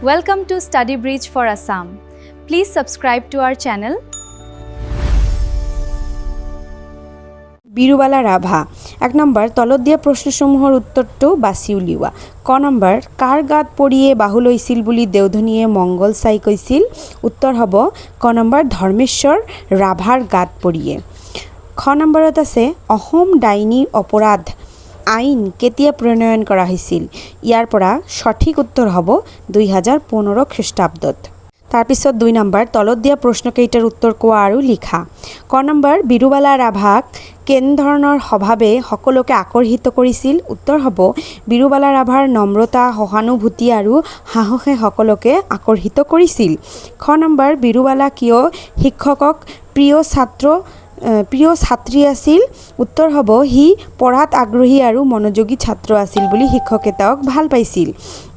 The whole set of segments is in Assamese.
Welcome to Study Bridge for Assam. Please subscribe to our channel. Birubala Rabha. 1 number তলত দিয়া প্ৰশ্নসমূহৰ উত্তৰটো বাছি উলিওৱা। ক নম্বৰ কাৰ গাত পৰিয়ে বাহু লৈছিল বুলি দেওধনীয়ে মংগল চাই কৈছিল? উত্তৰ হ'ব ক নম্বৰ ধৰ্মেশ্বৰ ৰাভাৰ গাত পৰিয়ে। খ নম্বৰত আছে অসম ডাইনী অপৰাধ আইন কেতিয়া প্ৰণয়ন কৰা হৈছিল? ইয়াৰ পৰা সঠিক উত্তৰ হ'ব 2015 খ্ৰীষ্টাব্দত। তাৰপিছত 2 নম্বৰ তলত দিয়া প্ৰশ্নকেইটাৰ উত্তৰ কোৱা আৰু লিখা। ক নম্বৰ বিৰুবালা ৰাভাক কেনেধৰণৰ স্বভাৱে সকলোকে আকৰ্ষিত কৰিছিল? উত্তৰ হ'ব বিৰুবালা ৰাভাৰ নম্ৰতা, সহানুভূতি আৰু সাহসে সকলোকে আকৰ্ষিত কৰিছিল। খ নম্বৰ বিৰুবালা কিয় শিক্ষকক প্ৰিয় ছাত্ৰী আছিল? উত্তৰ হ'ব সি পঢ়াত আগ্ৰহী আৰু মনোযোগী ছাত্ৰ আছিল বুলি শিক্ষকে তেওঁক ভাল পাইছিল।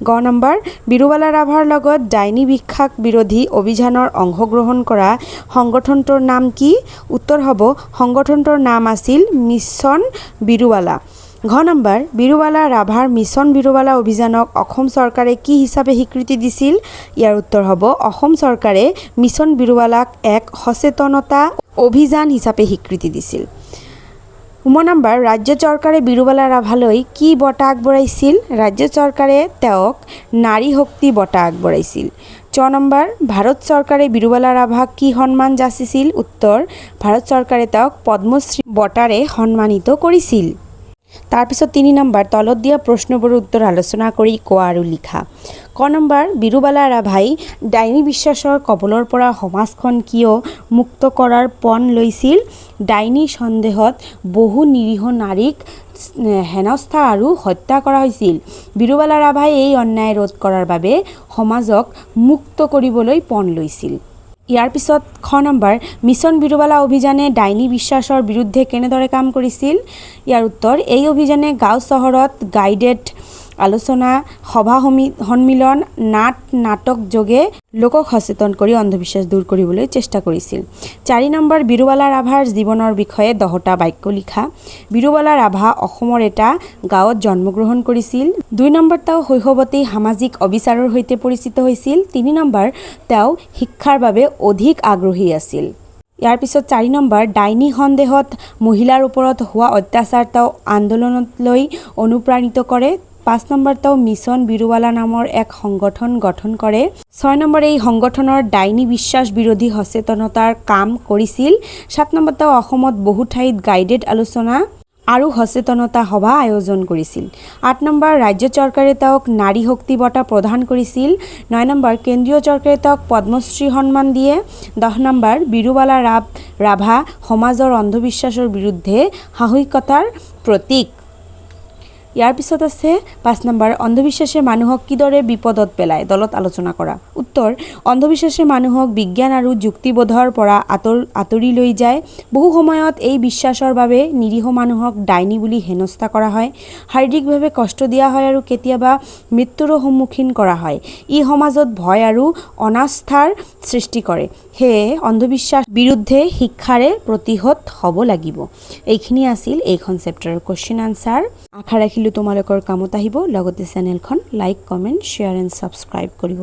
গ নম্বৰ বিৰুবালা ৰাভাৰ লগত ডাইনী বিশ্বাস বিৰোধী অভিযানৰ অংশগ্ৰহণ কৰা সংগঠনটোৰ নাম কি? উত্তৰ হ'ব সংগঠনটোৰ নাম আছিল মিছন বিৰুবালা। ঘ নম্বৰ বিৰুবালা ৰাভাৰ মিছন বিৰুবালা অভিযানক অসম চৰকাৰে কি হিচাপে স্বীকৃতি দিছিল? ইয়াৰ উত্তৰ হ'ব অসম চৰকাৰে মিছন বিৰুবালাক এক সচেতনতা অভিযান হিচাপে স্বীকৃতি দিছিল। নম্বৰ ৰাজ্য চৰকাৰে বিৰুবালা ৰাভালৈ কি বঁটা আগবঢ়াইছিল? ৰাজ্য চৰকাৰে তেওঁক নাৰী শক্তি বঁটা আগবঢ়াইছিল। চ নম্বৰ ভাৰত চৰকাৰে বিৰুবালা ৰাভাক কি সন্মান যাচিছিল? উত্তৰ ভাৰত চৰকাৰে তেওঁক পদ্মশ্ৰী বঁটাৰে সন্মানিত কৰিছিল। তাৰপিছত 3 নম্বৰ তলত দিয়া প্ৰশ্নবোৰৰ উত্তৰ আলোচনা কৰি কোৱা আৰু লিখা। ক নম্বৰ বিৰুবালা ৰাভাই ডাইনী বিশ্বাসৰ কবলৰ পৰা সমাজখন কিয় মুক্ত কৰাৰ পণ লৈছিল? ডাইনী সন্দেহত বহু নিৰীহ নাৰীক হেনস্থা আৰু হত্যা কৰা হৈছিল। বিৰুবালা ৰাভাই এই অন্যায় ৰোধ কৰাৰ বাবে সমাজক মুক্ত কৰিবলৈ পণ লৈছিল। ইয়াৰ পিছত খ নম্বৰ মিছন বিৰুবালা অভিযানে ডাইনী বিশ্বাসৰ বিৰুদ্ধে কেনেদৰে কাম কৰিছিল? ইয়াৰ উত্তৰ এই অভিযানে গাঁও চহৰত গাইডেড আলোচনা, সভা সন্মিলন, নাটক যোগে লোকক সচেতন কৰি অন্ধবিশ্বাস দূৰ কৰিবলৈ চেষ্টা কৰিছিল। 4 নম্বৰ বিৰুবালা ৰাভাৰ জীৱনৰ বিষয়ে 10টা বাক্য লিখা। বিৰুবালা ৰাভা অসমৰ এটা গাঁৱত জন্মগ্ৰহণ কৰিছিল। 2 নম্বৰ তেওঁ শৈশৱতেই সামাজিক অবিচাৰৰ সৈতে পৰিচিত হৈছিল। 3 নম্বৰ তেওঁ শিক্ষাৰ বাবে অধিক আগ্ৰহী আছিল। ইয়াৰ পিছত 4 নম্বৰ ডাইনী সন্দেহত মহিলাৰ ওপৰত হোৱা অত্যাচাৰ তেওঁ আন্দোলনলৈ অনুপ্ৰাণিত কৰে। 5 নম্বৰ তেওঁ মিছন বিৰুবালা নামৰ এক সংগঠন গঠন কৰে। 6 নম্বৰ এই সংগঠনৰ ডাইনী বিশ্বাস বিৰোধী সচেতনতাৰ কাম কৰিছিল। 7 নম্বৰ তেওঁ অসমত বহু ঠাইত গাইডেড আলোচনা আৰু সচেতনতা সভা আয়োজন কৰিছিল। 8 নম্বৰ ৰাজ্য চৰকাৰে তেওঁক নাৰী শক্তি বঁটা প্ৰদান কৰিছিল। 9 নম্বৰ কেন্দ্ৰীয় চৰকাৰে তেওঁক পদ্মশ্ৰী সন্মান দিয়ে। 10 নম্বৰ বিৰুবালা ৰাভা সমাজৰ অন্ধবিশ্বাসৰ বিৰুদ্ধে সাহসিকতাৰ প্ৰতীক। ইয়াৰ পিছত আছে 5 নম্বৰ অন্ধবিশ্বাসে মানুহক কিদৰে বিপদত পেলায়? দলত আলোচনা কৰা। উত্তৰ অন্ধবিশ্বাসে মানুহক বিজ্ঞান আৰু যুক্তিবোধৰ পৰা আঁতৰি লৈ যায়। বহু সময়ত এই বিশ্বাসৰ বাবে নিৰীহ মানুহক ডাইনী বুলি হেনস্থা কৰা হয়, শাৰীৰিকভাৱে কষ্ট দিয়া হয় আৰু কেতিয়াবা মৃত্যুৰো সন্মুখীন কৰা হয়। ই সমাজত ভয় আৰু অনাস্থাৰ সৃষ্টি কৰে। সেয়ে অন্ধবিশ্বাস বিৰুদ্ধে শিক্ষাৰে প্ৰতিহত হ'ব লাগিব। এইখিনি আছিল এইখন চেপ্টাৰৰ কুৱেশ্যন আনচাৰ। আশা ৰাখিলোঁ তোমালোকৰ কামত আহিব। লগতে চেনেলখন like, comment, share and subscribe কৰিব।